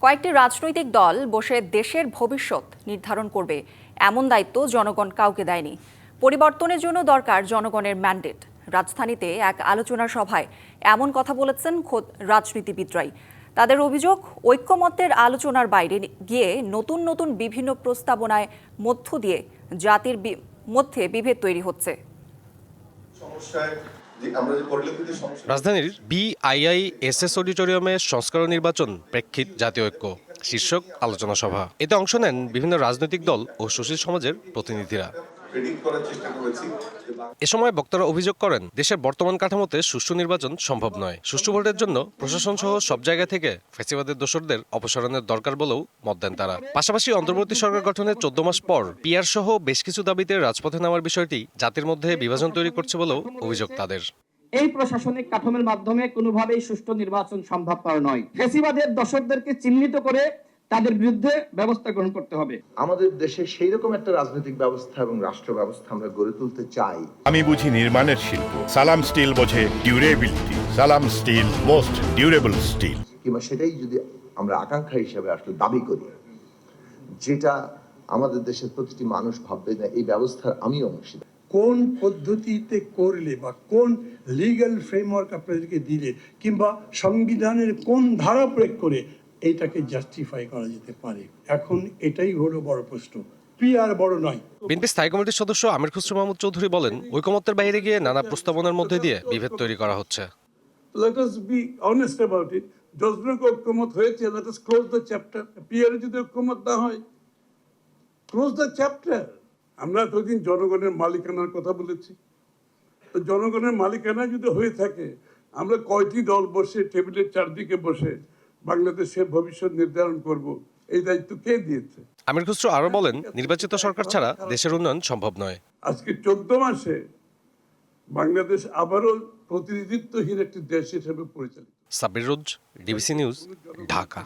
কয়েকটি রাজনৈতিক দল বসে দেশের ভবিষ্যৎ নির্ধারণ করবে এমন দায়িত্ব জনগণ কাউকে দেয়নি। পরিবর্তনের জন্য দরকার জনগণের ম্যান্ডেট। রাজধানীতে এক আলোচনা সভায় এমন কথা বলেছেন খোদ রাজনীতিবিদরাই। তাদের অভিযোগ, ঐক্যমত্যের আলোচনার বাইরে গিয়ে নতুন নতুন বিভিন্ন প্রস্তাবনায় মধ্য দিয়ে জাতির মধ্যে বিভেদ তৈরি হচ্ছে। রাজধানীর BIISS অডিটোরিয়ামে সংস্কার ও নির্বাচন প্রেক্ষিত জাতীয় ঐক্য শীর্ষক আলোচনা সভা। এতে অংশ নেন বিভিন্ন রাজনৈতিক দল ও সুশীল সমাজের প্রতিনিধিরা। এ সময় বক্তারা অভিযোগ করেন, দেশের বর্তমান কাঠামোতে সুষ্ঠু নির্বাচন সম্ভব নয়। সুষ্ঠু ভোটের জন্য প্রশাসন সহ সব জায়গা থেকে ফ্যাসিবাদের দোসরদের অপসারণের দরকার বলেও মত দেন তারা। পাশাপাশি অন্তর্বর্তী সরকার গঠনের 14 মাস পর পিআর সহ বেশ কিছু দাবিতে রাজপথে নামার বিষয়টি জাতির মধ্যে বিভাজন তৈরি করছে বলেও অভিযোগ তাদের। এই প্রশাসনিক কাঠামোর মাধ্যমে কোনোভাবেই সুষ্ঠু নির্বাচন সম্ভবপর নয়। ফ্যাসিবাদের দোসরদেরকে চিহ্নিত করে তাদের বিরুদ্ধে ব্যবস্থা গ্রহণ করতে হবে। আমাদের দেশে সেই রকম একটা রাজনৈতিক ব্যবস্থা এবং রাষ্ট্র ব্যবস্থা আমরা গড়ে তুলতে চাই। আমি বুঝি নির্মাণের শিল্প, সালাম স্টিল বোঝে ডিউরেবিলিটি। সালাম স্টিল, মোস্ট ডিউরেবল স্টিল। কিংবা সেটাই যদি আমরা আকাঙ্ক্ষা হিসেবে আসলে দাবি করি, যেটা আমাদের দেশের প্রতিটি মানুষ ভাববে না এই ব্যবস্থার আমি অংশীদার। কোন পদ্ধতিতে করলে বা কোন লিগ্যাল ফ্রেমওয়ার্ক আপনাদেরকে দিলে কিংবা সংবিধানের কোন ধারা প্রয়োগ করে এইটাকে জাস্টিফাই করা যেতে পারে, এখন এটাই হলো বড় প্রশ্ন। পিআর বড় নয়। বিএনপি স্থায়ী কমিটির সদস্য আমির খুসরো মাহমুদ চৌধুরী বলেন, ঐকমত্যের বাইরে গিয়ে নানা প্রস্তাবনার মধ্যে দিয়ে বিভেদ তৈরি করা হচ্ছে। Let us be honest about it. যতটুকু ঐক্যমত হয়েছে, let us close the chapter. PR যদি ঐক্যমত না হয়, ক্লোজ দ্য চ্যাপ্টার। আমরা এতদিন জনগণের মালিকানার কথা বলেছি, তো জনগণের মালিকানা যদি হয়ে থাকে, আমরা কয়টি দল বসে টেবিলের চারদিকে বসে বাংলাদেশের ভবিষ্যৎ নির্ধারণ করব, এই দায়িত্ব কে দিয়েছে? আমির খুসরো আরো বলেন, নির্বাচিত সরকার ছাড়া দেশের উন্নয়ন সম্ভব নয়। আজকে 14 মাসে বাংলাদেশ আবারও প্রতিনিধিত্বহীন একটি দেশ হিসেবে পরিচালিত। সাব্বির রোজ, ডিবিসি নিউজ, ঢাকা।